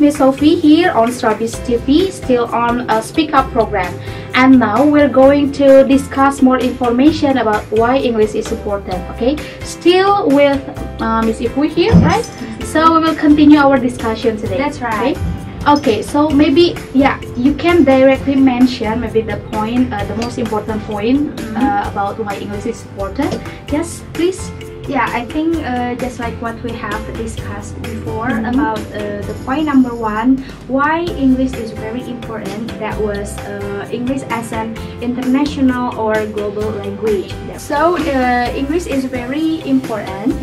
me Sophie here on STRABIZ TV, still on a Speak Up program. And now we're going to discuss more information about why English is important, okay? Still with Miss Ipu here, right? So we will continue our discussion today. That's right. Okay, so maybe, yeah, you can directly mention maybe the point, the most important point about why English is important. Yes, please. Yeah, I think just like what we have discussed before about the point number one, why English is very important. That was English as an international or global language. So English is very important.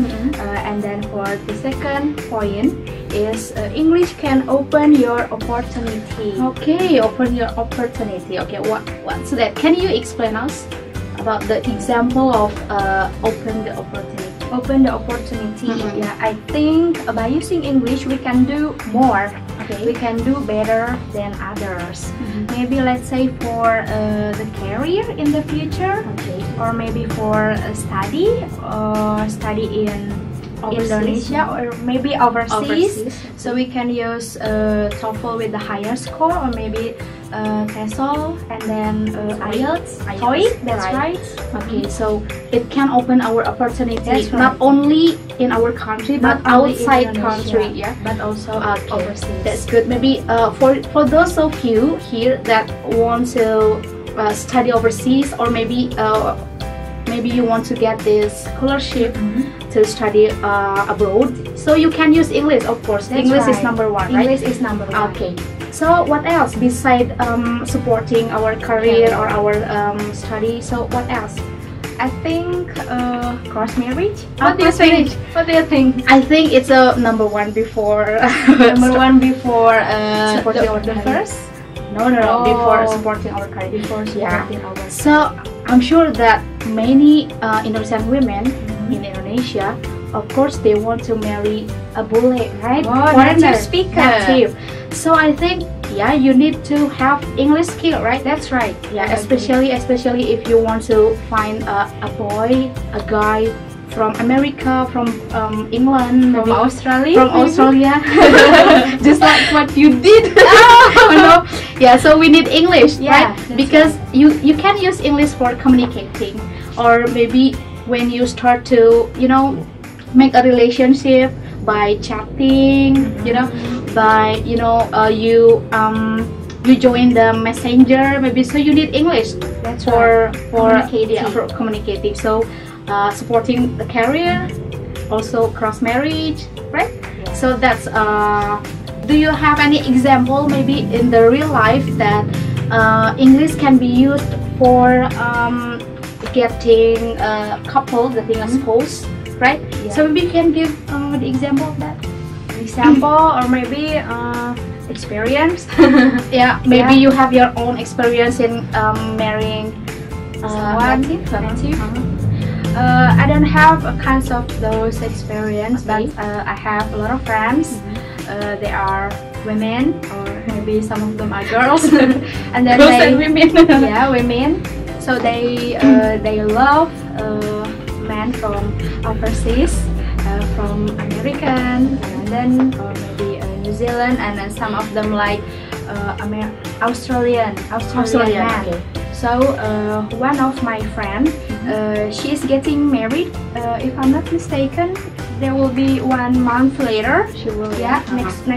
And then for the second point is English can open your opportunity. Okay, open your opportunity. Okay, what's that? Can you explain us about the example of open the opportunity? Open the opportunity. Yeah, I think by using English we can do more. Okay, we can do better than others. Maybe let's say for the career in the future, or maybe for study in Indonesia or maybe overseas. So we can use TOEFL with the higher score, or maybe TESOL and then IELTS, TOEIC. That's right. Okay, so it can open our opportunity not only in our country but outside country, yeah, but also overseas. That's good. Maybe for those of you here that want to study overseas, or maybe you want to get this scholarship to study abroad, so you can use English, of course. English is number one, right? English is number one. Okay. So what else besides supporting our career or our study? So what else? I think cross marriage. What do you think? What do you think? I think it's a number one before number one before supporting the first. No, before supporting our career. Before supporting our. So I'm sure that many Indonesian women in Indonesia, of course, they want to marry a bule, right? Native speaker. Native. So I think, yeah, you need to have English skill, right? That's right. Yeah, especially if you want to find a boy, a guy from America, from England, from Australia, just like what you did. Oh, no. Yeah, so we need English, right? Because you can use English for communicating, or maybe when you start to make a relationship by chatting, by you join the messenger, maybe, so you need English. That's for communicating. So supporting the career, also cross marriage, right? So that's do you have any example maybe in the real life that English can be used for getting a couple, getting a spouse, right? So maybe you can give the example of that. Or maybe experience. Yeah, maybe you have your own experience in marrying native. I don't have a kinds of those experience, but I have a lot of friends. They are women, or maybe some of them are girls, and then girls and women. Yeah, women. So they love men from overseas, from American, and then maybe New Zealand, and then some of them like Australian man. Okay. So one of my friends, she is getting married. If I'm not mistaken, there will be 1 month later. She will. Yeah, next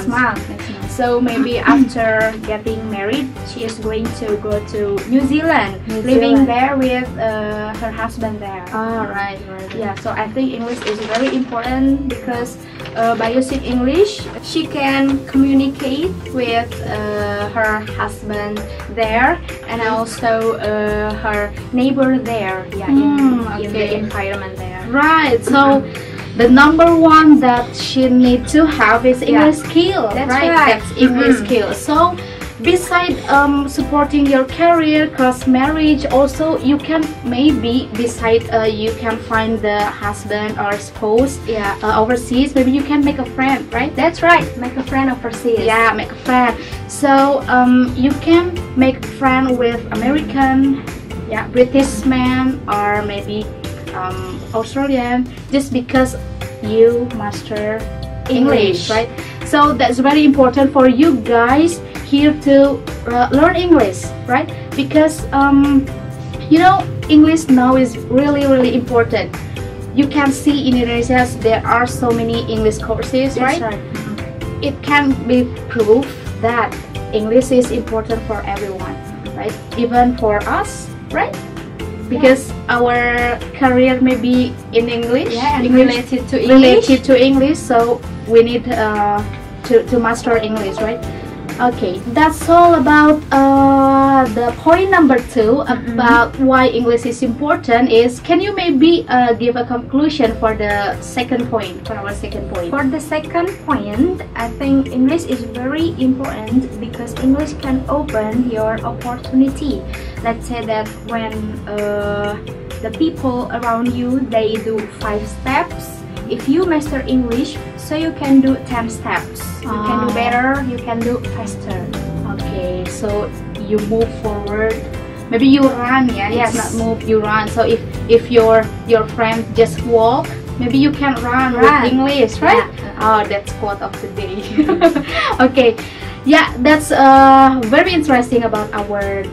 month. So maybe after getting married, she is going to go to New Zealand, living there with her husband there. Right. Yeah, so I think English is very important because by using English, she can communicate with her husband there, and also her neighbor there. Yeah, in the environment there. Right. So the number one that she needs to have is English skill. That's right. That's English skill. So besides supporting your career, cross marriage, also you can maybe you can find the husband or spouse overseas. Maybe you can make a friend, right? That's right. Make a friend overseas. Yeah, make a friend. So you can make a friend with American, British man, or maybe Australian, just because you master English, right? So that's very important for you guys here to learn English, right? Because you know, English now is really important. You can see in Indonesia there are so many English courses, right? That's right. It can be proof that English is important for everyone, right? Even for us, right? Because our career may be in English, and English related to English, so we need to master English, right? Okay, that's all about the point number 2 about why English is important. Is can you maybe give a conclusion for the second point, for our second point? For the second point, I think English is very important because English can open your opportunity. Let's say that when the people around you, they do 5 steps. If you master English, so you can do 10 steps. You can do better, you can do faster. Okay, so you move forward. Maybe you run, yeah? Yes. It's not move, you run. So if your friend just walk, maybe you can run with English, right? Yeah. Oh, that's quote of the day. Okay, yeah, that's very interesting about our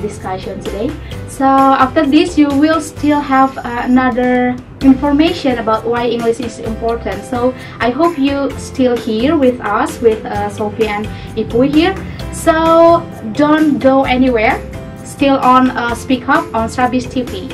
discussion today. So after this, you will still have another information about why English is important. So I hope you still here with us, with Sophie and Ipu here. So don't go anywhere. Still on Speak Up on STRABIZ TV.